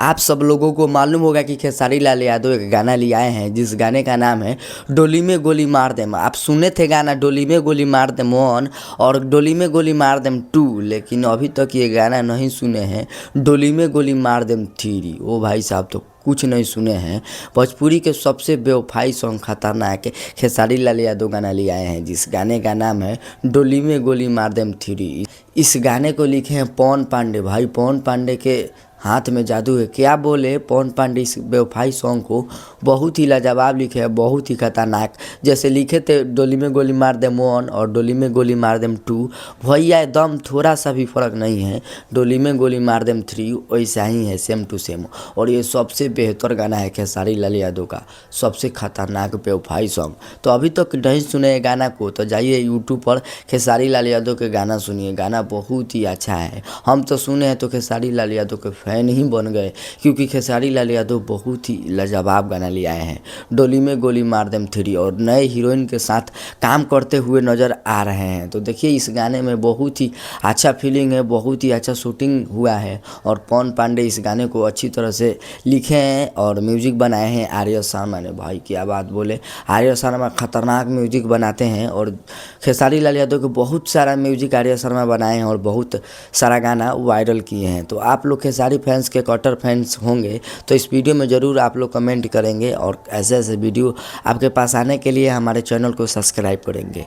आप सब लोगों को मालूम होगा कि खेसारी लाल यादव एक गाना ले आए हैं जिस गाने का नाम है डोली में गोली मार देम। आप सुने थे गाना डोली में गोली मार देम 1 और डोली में गोली मार देम 2, लेकिन अभी तक ये गाना नहीं सुने हैं डोली में गोली मार देम 3। ओ भाई साहब तो कुछ नहीं सुने हैं। भोजपुरी के सबसे बेवफाई सॉन्ग खतरनाक खेसारी लाल यादव गाना ले आए हैं जिस गाने का नाम है डोली में गोली मार देम 3। इस गाने को लिखे हैं पवन पांडे। भाई पवन पांडे के हाथ में जादू है, क्या बोले। पवन पांडे इस बेवफाई सॉन्ग को बहुत ही लाजवाब लिखे हैं, बहुत ही खतरनाक। जैसे लिखे थे डोली में गोली मार देम 1 और डोली में गोली मार देम 2, भैया एकदम थोड़ा सा भी फ़र्क नहीं है। डोली में गोली मार देम 3 वैसा ही है, सेम टू सेम। और ये सबसे बेहतर गाना है खेसारी लाल यादव का, सबसे खतरनाक बेवफाई सॉन्ग। तो अभी तक नहीं सुने गाना को तो जाइए यूट्यूब पर खेसारी लाल यादव के गाना सुनिए, गाना बहुत ही अच्छा है। हम तो सुने हैं तो खेसारी लाल यादव के फैन ही बन गए, क्योंकि खेसारी लाल यादव बहुत ही लाजवाब गाना ले आए हैं डोली में गोली मार देम 3 और नए हीरोइन के साथ काम करते हुए नज़र आ रहे हैं। तो देखिए इस गाने में बहुत ही अच्छा फीलिंग है, बहुत ही अच्छा शूटिंग हुआ है और पवन पांडे इस गाने को अच्छी तरह से लिखे हैं और म्यूजिक बनाए हैं आर्य शर्मा ने। भाई क्या बात बोले, आर्य शर्मा खतरनाक म्यूजिक बनाते हैं और खेसारी लाल यादव के बहुत सारा म्यूजिक आर्य शर्मा बनाए हैं और बहुत सारा गाना वायरल किए हैं। तो आप लोग खेसारी फैंस के कट्टर फैंस होंगे तो इस वीडियो में ज़रूर आप लोग कमेंट करेंगे और ऐसे ऐसे वीडियो आपके पास आने के लिए हमारे चैनल को सब्सक्राइब करेंगे।